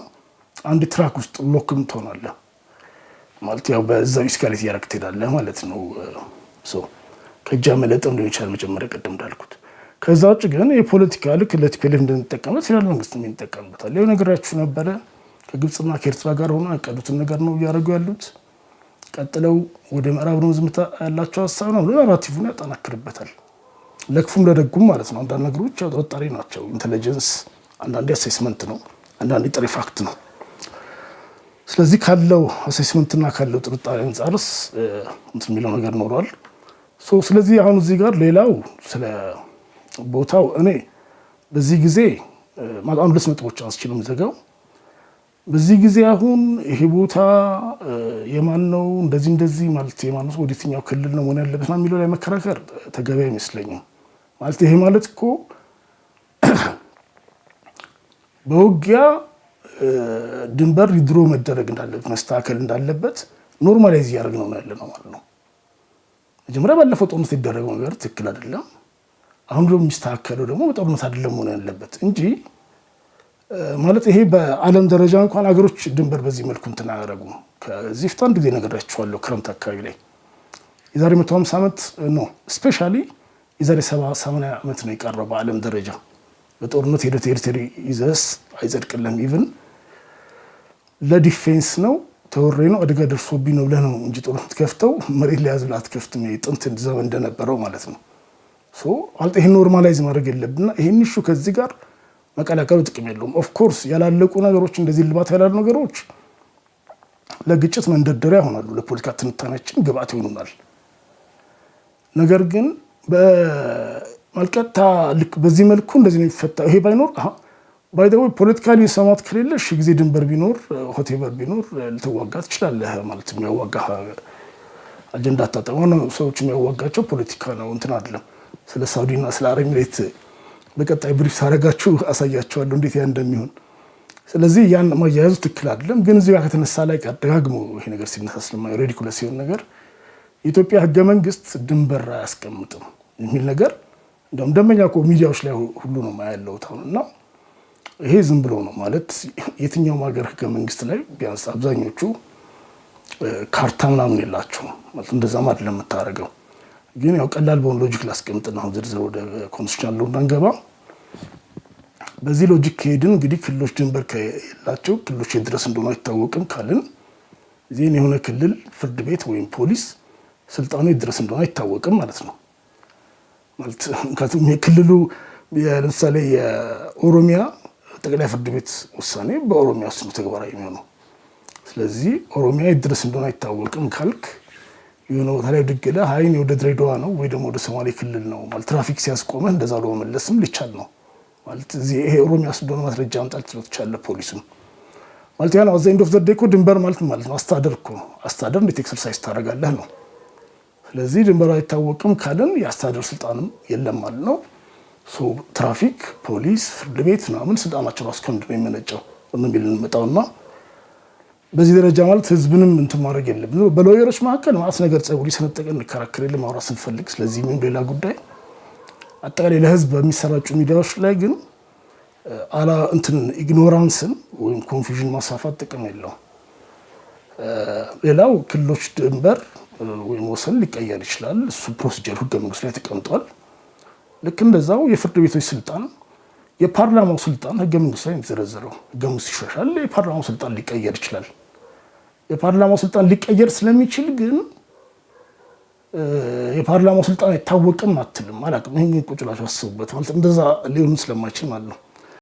አንድ ትራክ ውስጥ ሎክም ትሆናለህ ማለት ያው በዛው ኢስካሌት እያደረግ ትሄዳለህ ማለት ነው። ከእጅ መለጠም ሊሆን ይችላል መጀመሪያ ቀደም እንዳልኩት። ከዛ ውጭ ግን የፖለቲካ ልክ ለቲፒኤልኤፍ እንደሚጠቀምበት ፌዴራል መንግስት የሚጠቀምበታል። ይኸው ነገራችሁ ነበረ። ከግብፅና ከኤርትራ ጋር ሆኖ ያቀዱትን ነገር ነው እያደረጉ ያሉት። ቀጥለው ወደ ምዕራብ ነው ዝምታ ያላቸው ሀሳብ ነው። ናራቲቭን ያጠናክርበታል። ለክፉም ለደጉም ማለት ነው። አንዳንድ ነገሮች ያው ጥርጣሬ ናቸው። ኢንተለጀንስ አንዳንዴ አሴስመንት ነው፣ አንዳንዴ ጥሬ ፋክት ነው። ስለዚህ ካለው አሴስመንትና ካለው ጥርጣሬ አንጻርስ እንትን የሚለው ነገር ኖሯል። ስለዚህ አሁን እዚህ ጋር ሌላው ስለ ቦታው እኔ በዚህ ጊዜ ማለት አንድ 2 ነጥቦች አስችልም ዘጋው። በዚህ ጊዜ አሁን ይሄ ቦታ የማን ነው እንደዚህ ማለት የማን ነው ወደየትኛው ክልል ነው ሆነ ያለበት ነው የሚለው ላይ መከራከር ተገቢ አይመስለኝም። ማለት ይሄ ማለት እኮ በውጊያ ድንበር ድሮ መደረግ እንዳለበት መስተካከል እንዳለበት ኖርማላይዝ ያደርግነው ያለ ነው ማለት ነው። መጀመሪያ ባለፈው ጦርነት የተደረገው ነገር ትክክል አይደለም። አሁን ደግሞ የሚስተካከለው ደግሞ በጦርነት አይደለም ሆነ ያለበት እንጂ ማለት ይሄ በዓለም ደረጃ እንኳን ሀገሮች ድንበር በዚህ መልኩ እንትን አያደርጉም። ከዚህ ፊት አንድ ጊዜ ነገራችኋለሁ። ክረምት አካባቢ ላይ የዛሬ 150 ዓመት ነው ስፔሻሊ የዛሬ 70-80 ዓመት ነው የቀረው በዓለም ደረጃ በጦርነት ሄደ ቴሪቶሪ ይዘስ አይጸድቅልም። ኢቭን ለዲፌንስ ነው ተወሬ ነው አደጋ ደርሶብኝ ነው ብለህ ነው እንጂ ጦርነት ከፍተው መሬት ላይ ያዝላ አትከፍትም። የጥንት ዘመን እንደነበረው ማለት ነው። አልጥ ይሄን ኖርማላይዝ ማድረግ የለብንና ይሄን ኢሹ ከዚህ ጋር መቀላቀሉ ጥቅም የለውም። ኦፍ ኮርስ ያላለቁ ነገሮች እንደዚህ ልባት ያላሉ ነገሮች ለግጭት መንደርደሪያ ይሆናሉ፣ ለፖለቲካ ትንታኔያችን ግብአት ይሆኑናል። ነገር ግን ማልቀታ ልክ በዚህ መልኩ እንደዚህ ነው የሚፈታው። ይሄ ባይኖር ባይ ዘ ወይ ፖለቲካሊ ሰማት ከሌለሽ ጊዜ ድንበር ቢኖር ሆቴቨር ቢኖር ልትዋጋ ትችላለህ ማለት የሚያዋጋ አጀንዳ ታጠቀው ነው። ሰዎች የሚያዋጋቸው ፖለቲካ ነው እንትን አይደለም። ስለ ሳውዲና ስለ አረብ ኤሚሬት በቀጣይ ብሪፍ ሳረጋችሁ አሳያችኋለሁ እንዴት ያ እንደሚሆን። ስለዚህ ያን ማያያዙ ትክክል አይደለም። ግን እዚህ ጋር ከተነሳ ላይ ደጋግሞ ይሄ ነገር ሲነሳስ ነው ሬዲኩለስ ሲሆን ነገር የኢትዮጵያ ህገ መንግስት ድንበር አያስቀምጥም የሚል ነገር እንደውም ደመኛ እኮ ሚዲያዎች ላይ ሁሉ ነው ማያለው ታውና ይሄ ዝም ብሎ ነው ማለት የትኛውም ሀገር ህገ መንግስት ላይ ቢያንስ አብዛኞቹ ካርታ ምናምን የላቸውም ማለት እንደዛም አይደለም የምታደርገው። ግን ያው ቀላል በሆነ ሎጂክ ላስቀምጥና አሁን ዝርዝር ወደ ኮንስቲቱሽናል ሎው እንዳንገባ በዚህ ሎጂክ ከሄድን እንግዲህ ክልሎች ድንበር ከሌላቸው ክልሎች ድረስ እንደሆነ አይታወቅም ካልን ዜን የሆነ ክልል ፍርድ ቤት ወይም ፖሊስ ስልጣኑ ድረስ እንደሆነ አይታወቅም ማለት ነው። ማለት ክልሉ ለምሳሌ የኦሮሚያ ጠቅላይ ፍርድ ቤት ውሳኔ በኦሮሚያ ውስጥ ነው ተግባራዊ የሚሆነው። ስለዚህ ኦሮሚያ ድረስ እንደሆነ አይታወቅም ካልክ የሆነ ቦታ ላይ ድግለ ሀይን ወደ ድሬዳዋ ነው ወይ ደግሞ ወደ ሶማሌ ክልል ነው ማለት ትራፊክ ሲያስቆመህ እንደዛ ነው መመለስም ሊቻል ነው ማለት እዚህ ይሄ ኦሮሚያ ውስጥ እንደሆነ ማስረጃ አምጣት ይችላል ፖሊስም ማለት ያ ነው። አዘ ኤንድ ኦፍ ዘ ዴይ እኮ ድንበር ማለት ነው አስተዳደር እኮ አስተዳደር እንዴት ኤክሰርሳይዝ ታደርጋለህ ነው። ስለዚህ ድንበር አይታወቅም ካልን የአስተዳደር ስልጣንም የለም ማለት ነው። ትራፊክ፣ ፖሊስ፣ ፍርድ ቤት ምናምን ስልጣናቸው ራሱ ከምንድን ነው የሚመነጨው የሚል እንመጣውና በዚህ ደረጃ ማለት ህዝብንም እንትን ማድረግ የለብንም። በሎየሮች መካከል ማለት ነገር ጸጉር ይሰነጠቀ እንከራከር የለም ማውራት ስንፈልግ። ስለዚህ ምን ሌላ ጉዳይ አጠቃላይ ለህዝብ በሚሰራጩ ሚዲያዎች ላይ ግን እንትን ኢግኖራንስን ወይም ኮንፊውዥን ማሳፋት ጥቅም የለውም። ሌላው ክልሎች ድንበር ወይም ወሰን ሊቀየር ይችላል። እሱ ፕሮሲጀር ህገ መንግስት ላይ ተቀምጧል። ልክ እንደዛው የፍርድ ቤቶች ስልጣን፣ የፓርላማው ስልጣን ህገ መንግስት ላይ የተዘረዘረው ህገ መንግስት ይሻሻል የፓርላማው ስልጣን ሊቀየር ይችላል። የፓርላማው ስልጣን ሊቀየር ስለሚችል ግን የፓርላማው ስልጣን አይታወቅም አትልም አላውቅም። ይሄን ቁጭ ብላችሁ አስቡበት ማለት እንደዛ ሊሆን ስለማይችል ማለት ነው።